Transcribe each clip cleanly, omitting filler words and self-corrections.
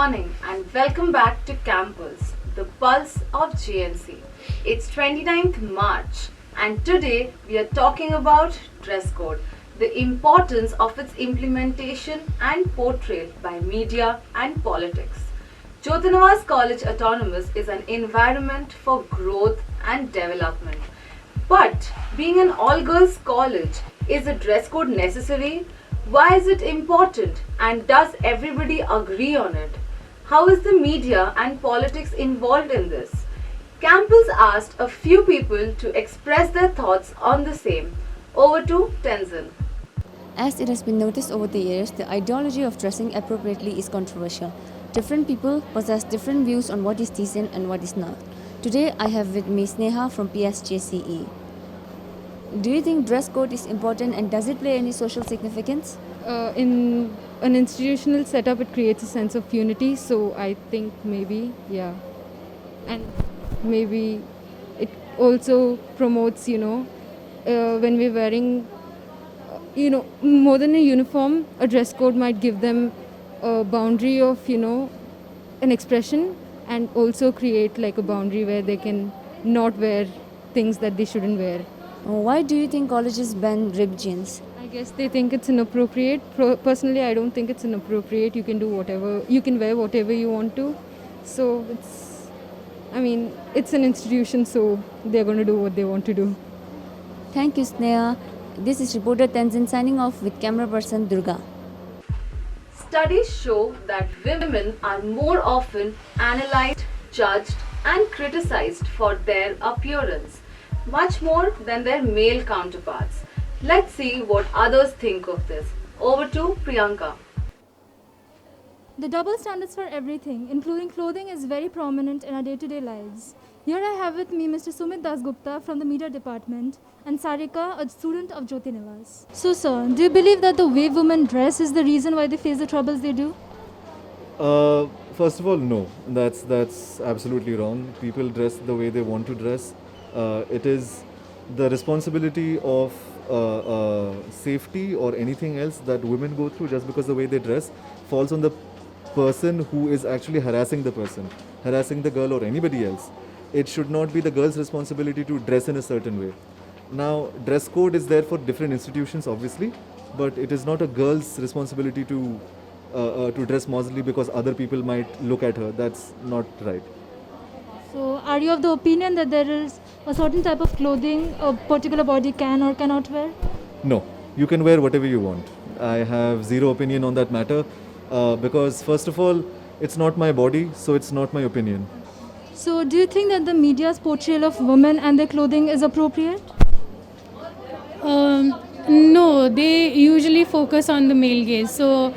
morning and welcome back to Campus, the pulse of GNC. It's 29th March and today we are talking about dress code, the importance of its implementation and portrayal by media and politics. Jyotinavas College Autonomous is an environment for growth and development. But being an all girls college, is a dress code necessary? Why is it important? And does everybody agree on it? How is the media and politics involved in this? Campus asked a few people to express their thoughts on the same. Over to Tenzin. As it has been noticed over the years, the ideology of dressing appropriately is controversial. Different people possess different views on what is decent and what is not. Today, I have with me Sneha from PSJCE. Do you think dress code is important and does it play any social significance? In an institutional setup, it creates a sense of unity. So I think maybe, yeah. And maybe it also promotes, when we're wearing, more than a uniform, a dress code might give them a boundary of, an expression and also create like a boundary where they can not wear things that they shouldn't wear. Why do you think colleges ban ripped jeans? I guess they think it's inappropriate. Personally, I don't think it's inappropriate. You can do whatever, you can wear whatever you want to. So it's an institution, so they're going to do what they want to do. Thank you, Sneha. This is reporter Tenzin signing off with camera person Durga. Studies show that women are more often analyzed, judged, and criticized for their appearance, much more than their male counterparts. Let's see what others think of this. Over to Priyanka. The double standards for everything, including clothing, is very prominent in our day-to-day lives. Here I have with me Mr. Sumit Dasgupta from the Media Department and Sarika, a student of Jyotinivas. So, sir, do you believe that the way women dress is the reason why they face the troubles they do? First of all, no. That's absolutely wrong. People dress the way they want to dress. It is the responsibility of safety or anything else that women go through just because the way they dress falls on the person who is actually harassing the person, harassing the girl or anybody else. It should not be the girl's responsibility to dress in a certain way. Now, dress code is there for different institutions, obviously, but it is not a girl's responsibility to dress modestly because other people might look at her. That's not right. So, are you of the opinion that there is a certain type of clothing a particular body can or cannot wear? No, you can wear whatever you want. I have zero opinion on that matter because, first of all, it's not my body, so it's not my opinion. So, do you think that the media's portrayal of women and their clothing is appropriate? No, they usually focus on the male gaze. So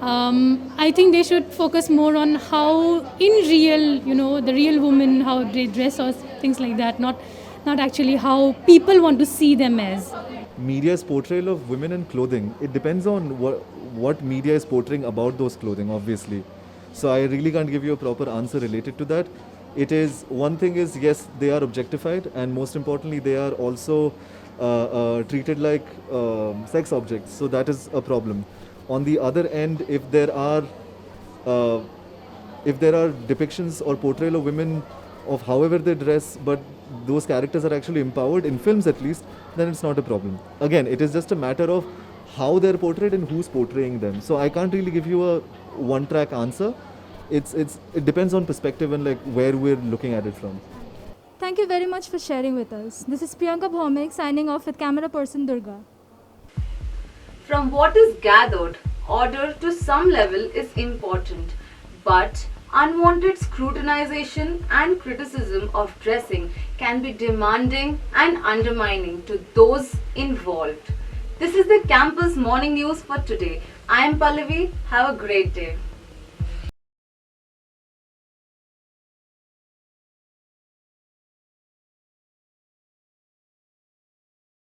I think they should focus more on how in real, the real woman, how they dress or things like that, not actually how people want to see them as. Media's portrayal of women and clothing, it depends on what media is portraying about those clothing, obviously. So I really can't give you a proper answer related to that. It is, one thing is, yes, they are objectified, and most importantly, they are also treated like sex objects. So that is a problem. On the other end, if there are depictions or portrayal of women of however they dress, but those characters are actually empowered, in films at least, then it's not a problem. Again, it is just a matter of how they're portrayed and who's portraying them. So I can't really give you a one-track answer. It depends on perspective and like where we're looking at it from. Thank you very much for sharing with us. This is Priyanka Bhaumik signing off with camera person Durga. From what is gathered, order to some level is important, but unwanted scrutinization and criticism of dressing can be demanding and undermining to those involved. This is the Campus Morning News for today. I am Pallavi. Have a great day.